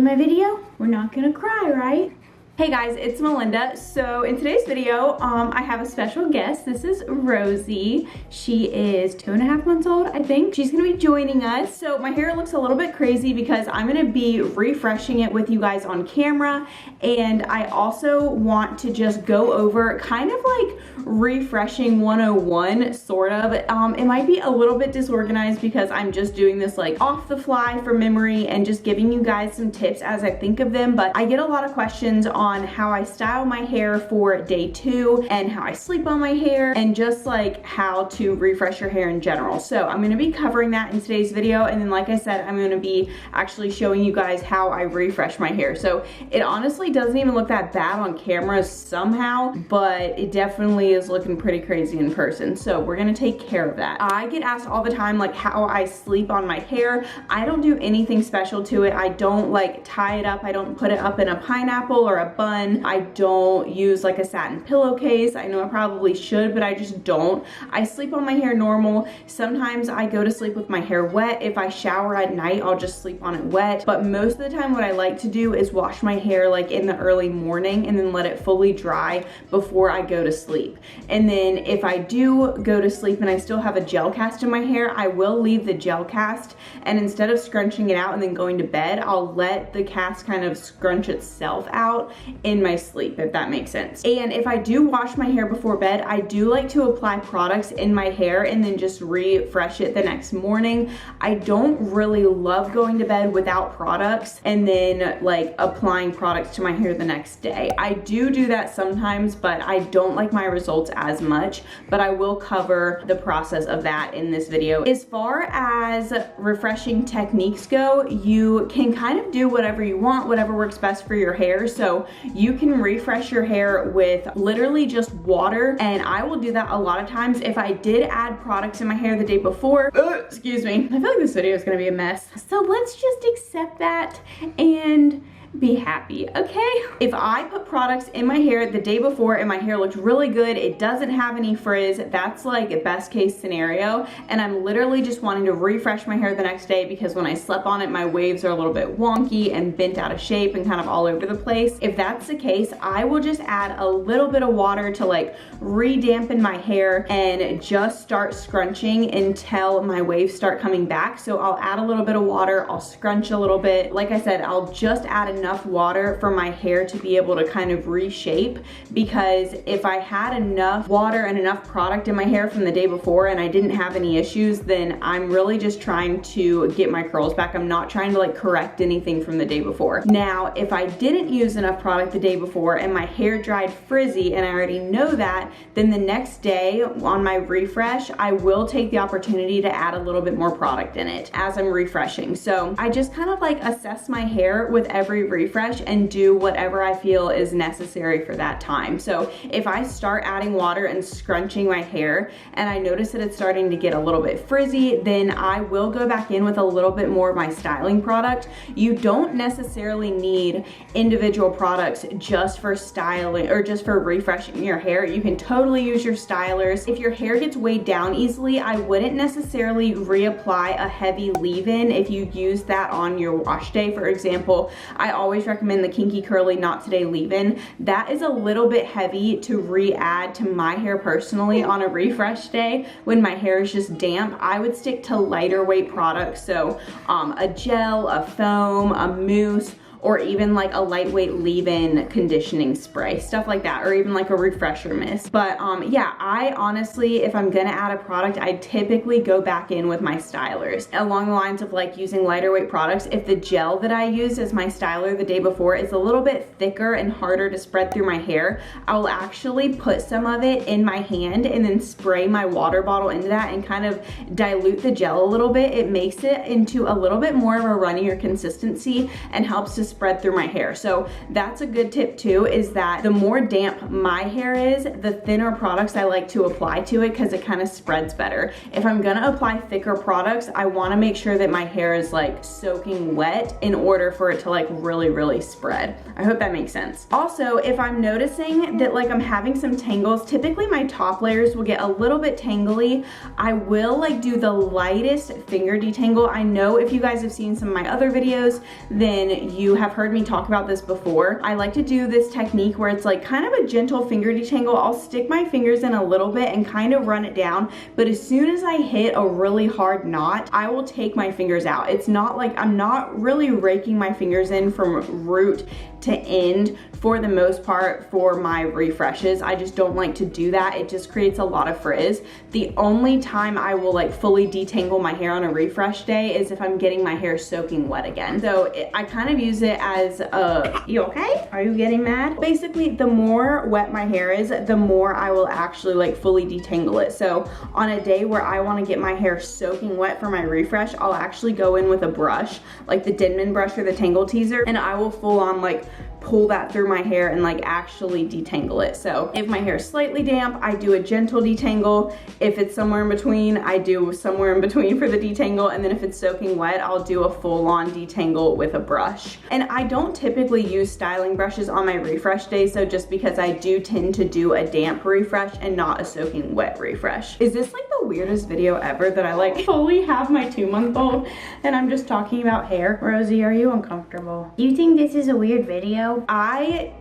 my video? We're not gonna cry, right? Hey guys, it's Melinda. So in today's video, I have a special guest. This is Rosie. She is 2.5 months old, I think. She's gonna be joining us. So my hair looks a little bit crazy because I'm gonna be refreshing it with you guys on camera. And I also want to just go over kind of like refreshing 101, sort of. It might be a little bit disorganized because I'm just doing this like off the fly from memory and just giving you guys some tips as I think of them. But I get a lot of questions on how I style my hair for day 2 and how I sleep on my hair and just like how to refresh your hair in general. So I'm going to be covering that in today's video, and then like I said, I'm going to be actually showing you guys how I refresh my hair. So it honestly doesn't even look that bad on camera somehow, but it definitely is looking pretty crazy in person. So we're going to take care of that. I get asked all the time like how I sleep on my hair. I don't do anything special to it. I don't like tie it up. I don't put it up in a pineapple or a bun. I don't use like a satin pillowcase. I know I probably should, but I just don't. I sleep on my hair normal. Sometimes I go to sleep with my hair wet. If I shower at night, I'll just sleep on it wet. But most of the time what I like to do is wash my hair like in the early morning and then let it fully dry before I go to sleep. And then if I do go to sleep and I still have a gel cast in my hair, I will leave the gel cast, and instead of scrunching it out and then going to bed, I'll let the cast kind of scrunch itself out in my sleep, if that makes sense. And if I do wash my hair before bed, I do like to apply products in my hair and then just refresh it the next morning. I don't really love going to bed without products and then like applying products to my hair the next day. I do that sometimes, but I don't like my results as much, but I will cover the process of that in this video. As far as refreshing techniques go, you can kind of do whatever you want, whatever works best for your hair. So you can refresh your hair with literally just water, and I will do that a lot of times. If I did add products in my hair the day before, excuse me, I feel like this video is gonna be a mess. So let's just accept that and be happy, okay? If I put products in my hair the day before and my hair looked really good, it doesn't have any frizz, that's like a best case scenario, and I'm literally just wanting to refresh my hair the next day because when I slept on it, my waves are a little bit wonky and bent out of shape and kind of all over the place. If that's the case, I will just add a little bit of water to like re-dampen my hair and just start scrunching until my waves start coming back. So I'll add a little bit of water, I'll scrunch a little bit. Like I said, I'll just add enough water for my hair to be able to kind of reshape, because if I had enough water and enough product in my hair from the day before and I didn't have any issues, then I'm really just trying to get my curls back. I'm not trying to like correct anything from the day before. Now, if I didn't use enough product the day before and my hair dried frizzy and I already know that, then the next day on my refresh, I will take the opportunity to add a little bit more product in it as I'm refreshing. So I just kind of like assess my hair with every refresh and do whatever I feel is necessary for that time. So if I start adding water and scrunching my hair and I notice that it's starting to get a little bit frizzy, then I will go back in with a little bit more of my styling product. You don't necessarily need individual products just for styling or just for refreshing your hair. You can totally use your stylers. If your hair gets weighed down easily, I wouldn't necessarily reapply a heavy leave-in if you use that on your wash day. For example, I always recommend the Kinky Curly Not Today leave-in. That is a little bit heavy to re-add to my hair personally on a refresh day when my hair is just damp. I would stick to lighter weight products, so a gel, a foam, a mousse, or even like a lightweight leave-in conditioning spray, stuff like that, or even like a refresher mist. But yeah, I honestly, if I'm gonna add a product, I typically go back in with my stylers. Along the lines of like using lighter weight products, if the gel that I used as my styler the day before is a little bit thicker and harder to spread through my hair, I'll actually put some of it in my hand and then spray my water bottle into that and kind of dilute the gel a little bit. It makes it into a little bit more of a runnier consistency and helps to spread through my hair. So that's a good tip too, is that the more damp my hair is, the thinner products I like to apply to it because it kind of spreads better. If I'm gonna apply thicker products, I want to make sure that my hair is like soaking wet in order for it to like really spread. I hope that makes sense. Also, if I'm noticing that like I'm having some tangles, typically my top layers will get a little bit tangly. I will like do the lightest finger detangle. I know if you guys have seen some of my other videos, then you have heard me talk about this before, I like to do this technique where it's like kind of a gentle finger detangle. I'll stick my fingers in a little bit and kind of run it down, but as soon as I hit a really hard knot, I will take my fingers out. It's not like I'm not really raking my fingers in from root to end for the most part for my refreshes. I just don't like to do that. It just creates a lot of frizz. The only time I will like fully detangle my hair on a refresh day is if I'm getting my hair soaking wet again. So I kind of use it as a, you okay? Are you getting mad? Basically, the more wet my hair is, the more I will actually like fully detangle it. So on a day where I want to get my hair soaking wet for my refresh, I'll actually go in with a brush, like the Denman brush or the Tangle Teaser, and I will full on like pull that through my hair and like actually detangle it. So if my hair is slightly damp, I do a gentle detangle. If it's somewhere in between, I do somewhere in between for the detangle. And then if it's soaking wet, I'll do a full-on detangle with a brush. And I don't typically use styling brushes on my refresh days, so just because I do tend to do a damp refresh and not a soaking wet refresh. Is this like the weirdest video ever that I like fully have my 2-month-old and I'm just talking about hair? Rosie, are you uncomfortable? You think this is a weird video? I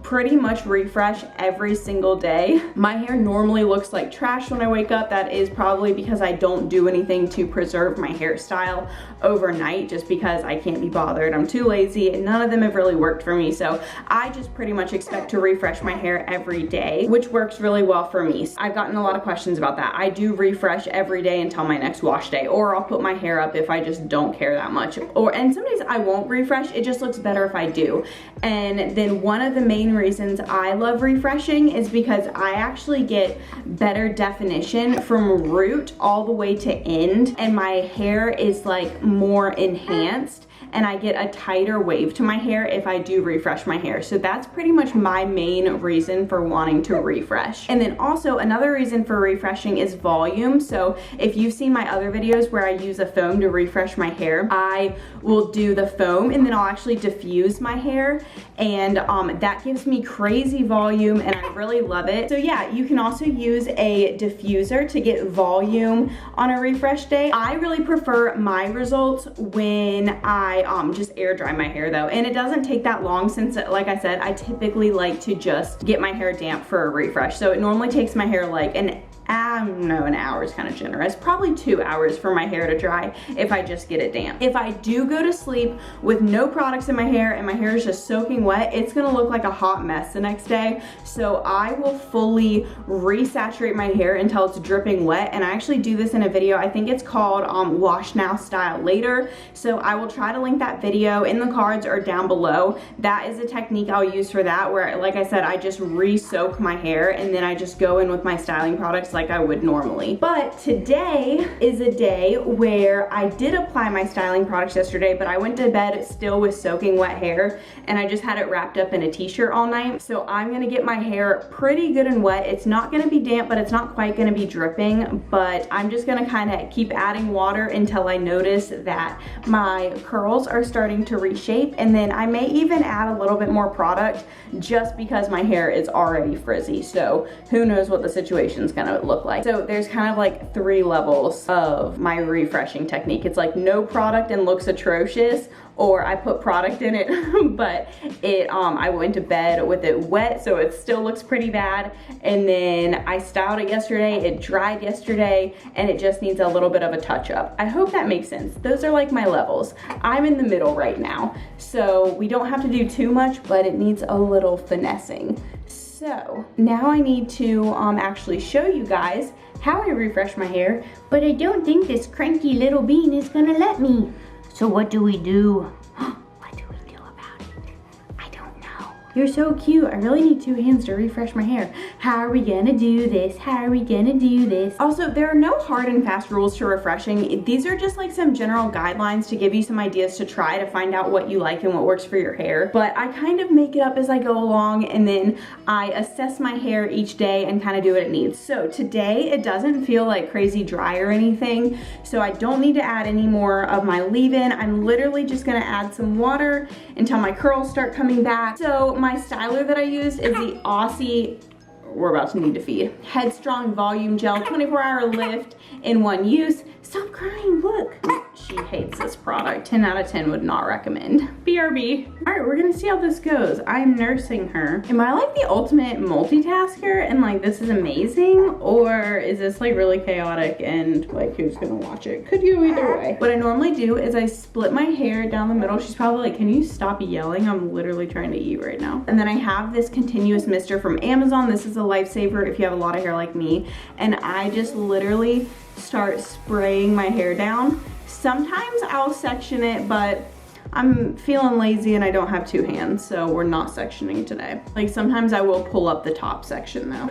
pretty much refresh every single day. My hair normally looks like trash when I wake up. That is probably because I don't do anything to preserve my hairstyle overnight, just because I can't be bothered. I'm too lazy and none of them have really worked for me. So I just pretty much expect to refresh my hair every day, which works really well for me. I've gotten a lot of questions about that. I do refresh every day until my next wash day, or I'll put my hair up if I just don't care that much. And some days I won't refresh. It just looks better if I do. And then one of the main reasons I love refreshing is because I actually get better definition from root all the way to end, and my hair is like more enhanced, and I get a tighter wave to my hair if I do refresh my hair. So that's pretty much my main reason for wanting to refresh. And then also another reason for refreshing is volume. So if you've seen my other videos where I use a foam to refresh my hair, I will do the foam and then I'll actually diffuse my hair, and that gives me crazy volume and I really love it. So yeah, you can also use a diffuser to get volume on a refresh day. I really prefer my results when I just air dry my hair though, and it doesn't take that long since, like I said, I typically like to just get my hair damp for a refresh. So it normally takes my hair like an hour is kind of generous, probably 2 hours for my hair to dry if I just get it damp. If I do go to sleep with no products in my hair and my hair is just soaking wet, it's gonna look like a hot mess the next day. So I will fully resaturate my hair until it's dripping wet, and I actually do this in a video. I think it's called Wash Now Style Later. So I will try to link that video in the cards or down below. That is a technique I'll use for that, where like I said, I just re-soak my hair and then I just go in with my styling products like I would normally. But today is a day where I did apply my styling products yesterday, but I went to bed still with soaking wet hair and I just had it wrapped up in a t-shirt all night. So I'm gonna get my hair pretty good and wet. It's not gonna be damp, but it's not quite gonna be dripping, but I'm just gonna kind of keep adding water until I notice that my curls are starting to reshape, and then I may even add a little bit more product just because my hair is already frizzy. So who knows what the situation's gonna look like. So there's kind of like 3 levels of my refreshing technique. It's like no product and looks atrocious, or I put product in it but I went to bed with it wet so it still looks pretty bad, and then I styled it yesterday, it dried yesterday, and it just needs a little bit of a touch up. I hope that makes sense. Those are like my levels. I'm in the middle right now, so we don't have to do too much, but it needs a little finessing. So now I need to actually show you guys how I refresh my hair, but I don't think this cranky little bean is gonna let me. So what do we do? What do we do about it? I don't know. You're so cute. I really need 2 hands to refresh my hair. How are we gonna do this? How are we gonna do this? Also, there are no hard and fast rules to refreshing. These are just like some general guidelines to give you some ideas to try to find out what you like and what works for your hair. But I kind of make it up as I go along, and then I assess my hair each day and kind of do what it needs. So today it doesn't feel like crazy dry or anything, so I don't need to add any more of my leave-in. I'm literally just gonna add some water until my curls start coming back. So my styler that I used is the Aussie, we're about to need to feed, Headstrong Volume Gel 24-hour lift in 1 use. Stop crying, look. Shh. she hates this product. 10 out of 10 would not recommend. BRB. All right, we're gonna see how this goes. I'm nursing her. Am I like the ultimate multitasker and like this is amazing? Or is this like really chaotic and like who's gonna watch it? Could go either way. What I normally do is I split my hair down the middle. She's probably like, can you stop yelling? I'm literally trying to eat right now. And then I have this continuous mister from Amazon. This is a lifesaver if you have a lot of hair like me. And I just literally start spraying my hair down. Sometimes I'll section it, but I'm feeling lazy and I don't have 2 hands, so we're not sectioning today. Like sometimes I will pull up the top section though.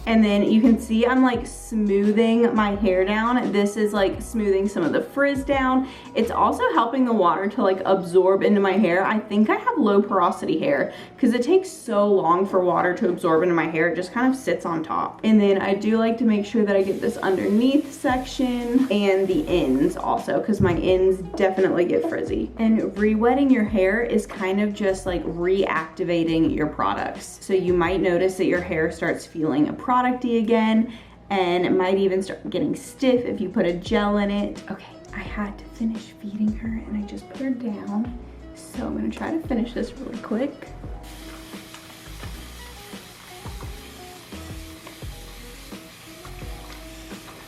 And then you can see I'm like smoothing my hair down. This is like smoothing some of the frizz down. It's also helping the water to like absorb into my hair. I think I have low porosity hair because it takes so long for water to absorb into my hair. It just kind of sits on top. And then I do like to make sure that I get this underneath section and the ends also because my ends definitely get frizzy. And re-wetting your hair is kind of just like reactivating your products. So you might notice that your hair starts feeling producty again, and it might even start getting stiff if you put a gel in it. Okay, I had to finish feeding her and I just put her down. So I'm gonna try to finish this really quick.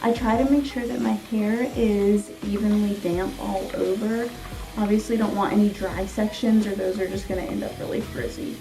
I try to make sure that my hair is evenly damp all over. Obviously don't want any dry sections or those are just gonna end up really frizzy.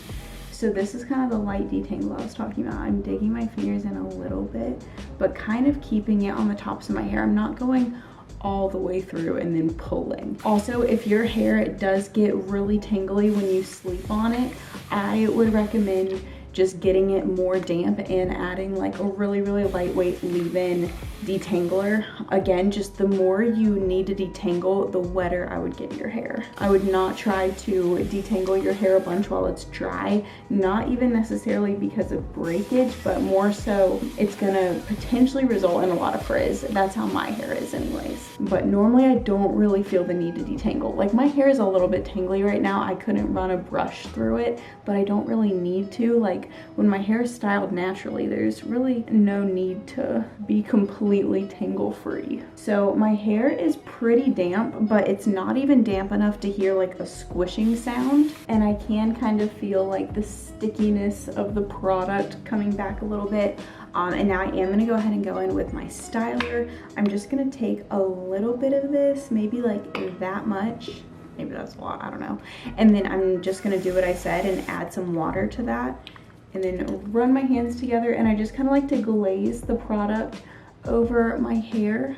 So this is kind of the light detangle I was talking about. I'm digging my fingers in a little bit, but kind of keeping it on the tops of my hair. I'm not going all the way through and then pulling. Also, if your hair does get really tangly when you sleep on it, I would recommend just getting it more damp and adding like a really lightweight leave-in detangler. Again, just the more you need to detangle, the wetter I would get your hair. I would not try to detangle your hair a bunch while it's dry, not even necessarily because of breakage, but more so it's gonna potentially result in a lot of frizz. That's how my hair is anyways. But normally I don't really feel the need to detangle. Like my hair is a little bit tangly right now. I couldn't run a brush through it, but I don't really need to. Like when my hair is styled naturally, there's really no need to be completely tangle free. So my hair is pretty damp, but it's not even damp enough to hear like a squishing sound. And I can kind of feel like the stickiness of the product coming back a little bit. And now I am gonna go ahead and go in with my styler. I'm just gonna take a little bit of this, maybe like that much. Maybe that's a lot, I don't know. And then I'm just gonna do what I said and add some water to that. And then run my hands together, and I just kind of like to glaze the product over my hair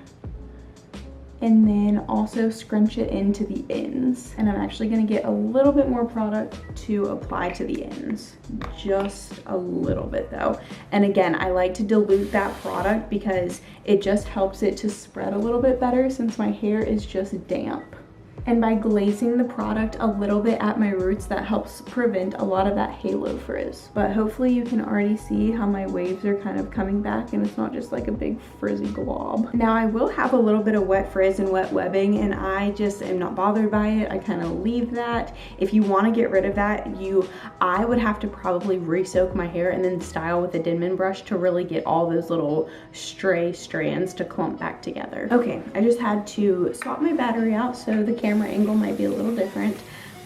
and then also scrunch it into the ends. And I'm actually gonna get a little bit more product to apply to the ends. Just a little bit though. And again, I like to dilute that product because it just helps it to spread a little bit better since my hair is just damp. And by glazing the product a little bit at my roots, that helps prevent a lot of that halo frizz. But hopefully you can already see how my waves are kind of coming back and it's not just like a big frizzy glob. Now I will have a little bit of wet frizz and wet webbing, and I just am not bothered by it. I kind of leave that. If you want to get rid of that, I would have to probably re-soak my hair and then style with a Denman brush to really get all those little stray strands to clump back together. Okay, I just had to swap my battery out so the camera angle might be a little different,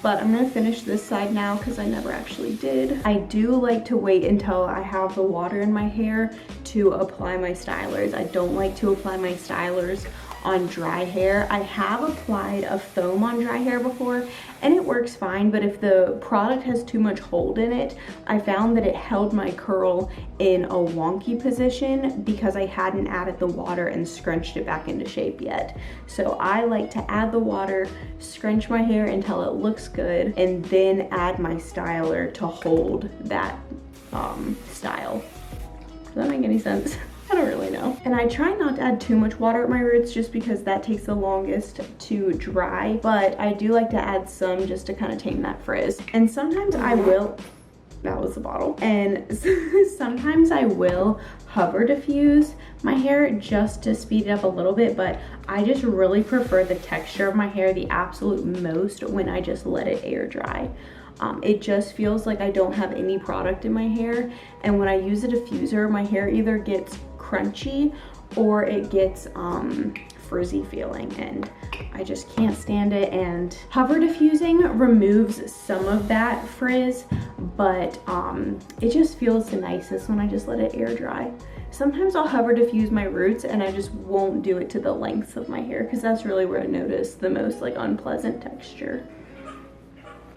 but I'm gonna finish this side now because I never actually did. I do like to wait until I have the water in my hair to apply my stylers. I don't like to apply my stylers on dry hair. I have applied a foam on dry hair before and it works fine, but if the product has too much hold in it, I found that it held my curl in a wonky position because I hadn't added the water and scrunched it back into shape yet. So I like to add the water, scrunch my hair until it looks good, and then add my styler to hold that style. Does that make any sense? I don't really know. And I try not to add too much water at my roots just because that takes the longest to dry, but I do like to add some just to kind of tame that frizz. And sometimes I will, that was the bottle, and sometimes I will hover diffuse my hair just to speed it up a little bit, but I just really prefer the texture of my hair the absolute most when I just let it air dry. It just feels like I don't have any product in my hair, and when I use a diffuser, my hair either gets crunchy or it gets frizzy feeling, and I just can't stand it. And hover diffusing removes some of that frizz, but it just feels the nicest when I just let it air dry. Sometimes I'll hover diffuse my roots and I just won't do it to the length of my hair, because that's really where I notice the most like unpleasant texture.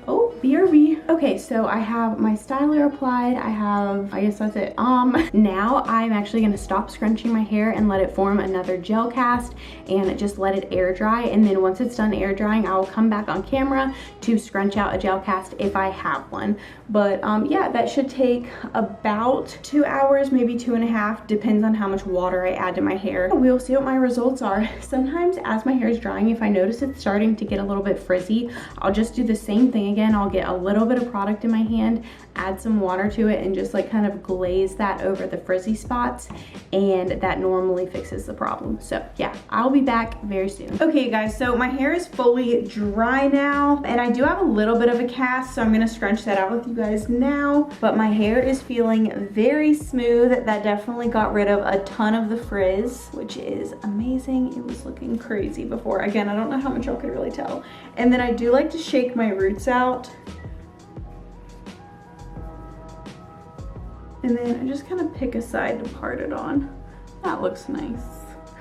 Oh, BRB. Okay, so I have my styler applied. I guess that's it. Now I'm actually gonna stop scrunching my hair and let it form another gel cast and just let it air dry. And then once it's done air drying, I will come back on camera to scrunch out a gel cast if I have one. But yeah, that should take about 2 hours, maybe 2.5, depends on how much water I add to my hair. We'll see what my results are. Sometimes as my hair is drying, if I notice it's starting to get a little bit frizzy, I'll just do the same thing again. I'll get a little bit of product in my hand, add some water to it, and just like kind of glaze that over the frizzy spots, and that normally fixes the problem. So yeah, I'll be back very soon. Okay guys, so my hair is fully dry now, and I do have a little bit of a cast, so I'm gonna scrunch that out with you guys now. But my hair is feeling very smooth. That definitely got rid of a ton of the frizz, which is amazing. It was looking crazy before. Again, I don't know how much y'all could really tell. And then I do like to shake my roots out. And then I just kind of pick a side to part it on. That looks nice.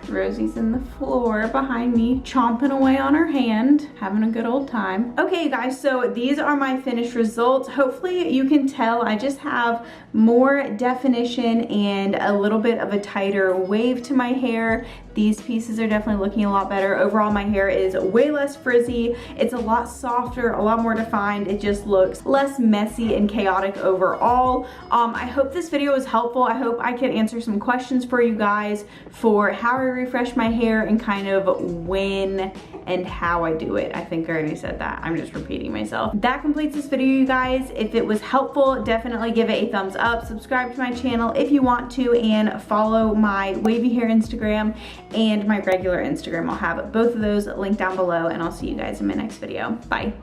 Rosie's in the floor behind me, chomping away on her hand, having a good old time. Okay guys, so these are my finished results. Hopefully you can tell I just have more definition and a little bit of a tighter wave to my hair. These pieces are definitely looking a lot better. Overall, my hair is way less frizzy. It's a lot softer, a lot more defined. It just looks less messy and chaotic overall. I hope this video was helpful. I hope I could answer some questions for you guys for how I refresh my hair and kind of when and how I do it. I think I already said that. I'm just repeating myself. That completes this video, you guys. If it was helpful, definitely give it a thumbs up. Subscribe to my channel if you want to, and follow my Wavy Hair Instagram and my regular Instagram. I'll have both of those linked down below, and I'll see you guys in my next video. Bye.